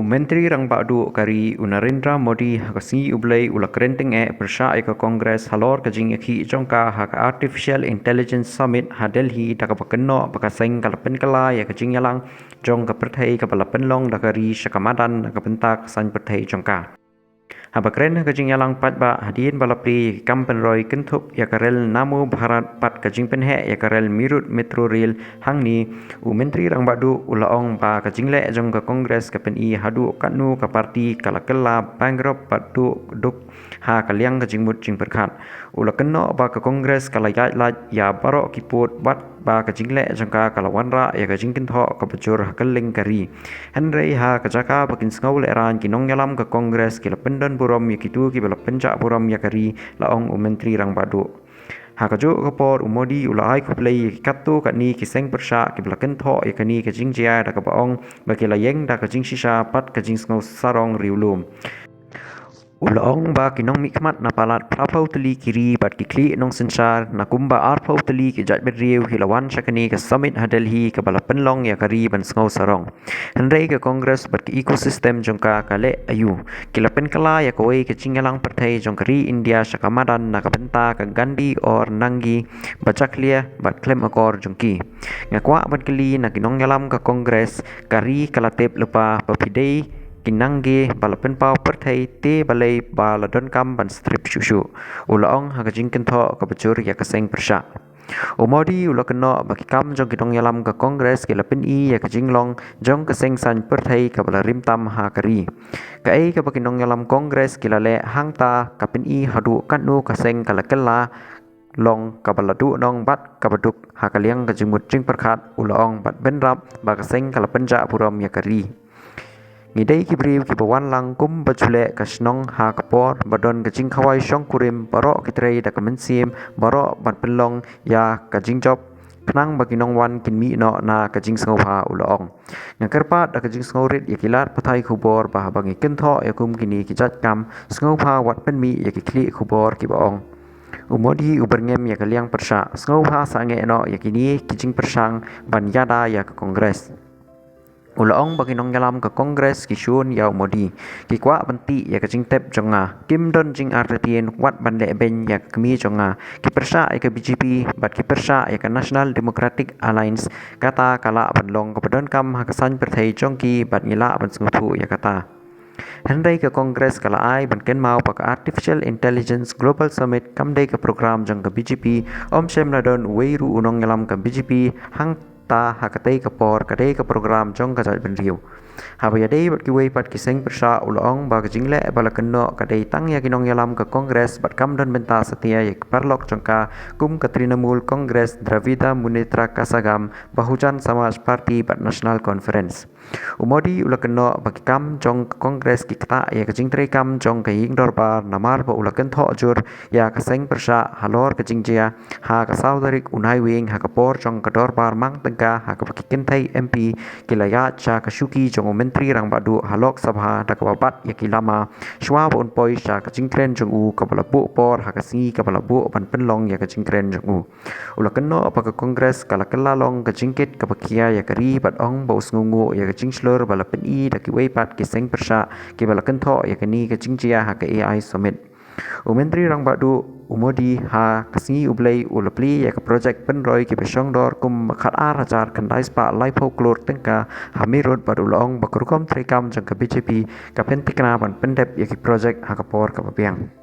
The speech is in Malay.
Menteri Rang Badu kari Narendra Modi hakasi ublay ula kerenteng persya eka Kongres halor kajing eki jongka hak Artificial Intelligence Summit ha Delhi taka pakeno pakaseng kalapen kala ya kajing yalang jong ka perthai ka balapen long dakari syakamadan ka bentak san perthai jongka. Habakren kajing yalang pat ba hadin balapri kampen roy kentup ya karel namu Bharat pat kajing penhe ya karel mirut metro rail hangni Menteri Rang Badu ulaong ba kajing le jong ka Kongres ka pen hadu kanu ka parti kalakela bangrop patu duk ha kaliang kajing mut jing berkat ula keno ba ka Kongres kalayat lat ya barok kiput bat ba kajing le jong ka kalawanra ya kajing kentho ka bajur keling kari Henry ha kajaka bakin sngau le ran kinong yalam ka Kongres kila pendan buram ya kitu ki bala pencak buram ya kari laong Menteri Rang Badu hakajo kapor Modi ulai kuplay katu kani kiseng persya ki bala kentho ya kani kajing jia da ka baong bagi layeng da kajing sisa pat kajing sngau sarong riulum Ulaong ba kinong mikmat na palat prapau teli kiri bat kikli nong sensar na kumba arpau teli ki jat beriu hilawan syakani ke summit ha Delhi ke bala penlong ya kari ban sngau sarong. Henry ke Kongres bat ki ekosistem jongka kale ayu. Kilapen kala ya koi ke cingalang partai jongkari India syakamadan na kabenta ke Gandhi or Nangi bacaklia bat klem akor jongki. Ngakwa bat keli na kinong yalam ke Kongres kari kalatep lepa papidei kinangge balapen pau perthai te balai baladon kam ban strip susu ulaong hakajing kentho ka bacur ya kaseng persya Modi ula keno baki kam jong kitong yalam ka Kongres ke lapin ya kajing long jong kaseng san perthai ka bala rimtam ha kari ka ka bakinong yalam Kongres kilale hangta kapin hadu kanu kaseng kalakela long kabaladu nong bat kabaduk hakaliang kajimut jing perkhat ulaong bat benrap ba kaseng kalapenja puram ya kari Ngidai kibriu kibawan langkum bacule kasnong ha kapor badon kajing khawai syong kurim barok kitrei da kemensim barok bat pelong ya kajing job kenang bagi nong wan kinmi no na kajing sngau ha ulaong ngakerpat da kajing sngau rit yakilat pathai khubor bah bangi kentho yakum kini kijat kam sngau ha wat penmi yakikli khubor kibaong Modi uberngem ya kaliang persya sngau ha sange no yakini kijing persang ban yada ya ke Kongres Ulaong bagi nong yalam ke Kongres kisun yau Modi kikwa benti ya kajing tep jonga kim don jing artien wat bande ben ya kemi jonga ki persya ya ke BJP bat ki persya ya ke National Democratic Alliance kata kala bandlong ke pedon kam hakasan perthai jongki bat ngila ban snguthu ya kata Henry ke Kongres kala ai ban ken mau pak Artificial Intelligence Global Summit kamdai ke program jong ke BJP om shem ladon weiru unong yalam ke BJP hang ta hakatai kapor kadai ke program jong kajat benriu habaya dei bat kiwei pat kiseng persya ulaong ba kajingle bala keno kadai tang ya kinong yalam ke Kongres bat kam don benta setia ya parlok jongka kum Katrinamul Kongres Dravida Munitra Kasagam Bahujan Samaj Party bat National Conference Modi ula keno bagi kam jong ke Kongres kikta ya kajing tre kam jong ke hing dorbar namar ba ula kentho jur ya kaseng persya halor kajing jia ha ka saudarik unai wing ha kapor jong ke dorbar mang tengka ha ka bagi kentai MP kilaya cha kashuki jong Menteri Rang Badu halok sabha da kababat ya kilama shwa bon poi cha kajing kren jong u kabala bu por ha kasingi kabala bu ban penlong ya kajing kren jong u ula keno apa ke Kongres kala kelalong kajingkit kabakia ya kari bat ong baus ngungu ya kajing slur bala pen da kiwei pat kiseng persya ki bala kentho ya kani kajing jia ha ke AI Summit Menteri Rang Badu Modi ha kasingi ublay ulapli ya ke projek penroy ki besong dor kum khat arajar kandai spa lai folklore tengka hamirut badulong bakurkom trekam jang ke BJP ka pentikna ban pendep ya ki projek ha kapor ka papiang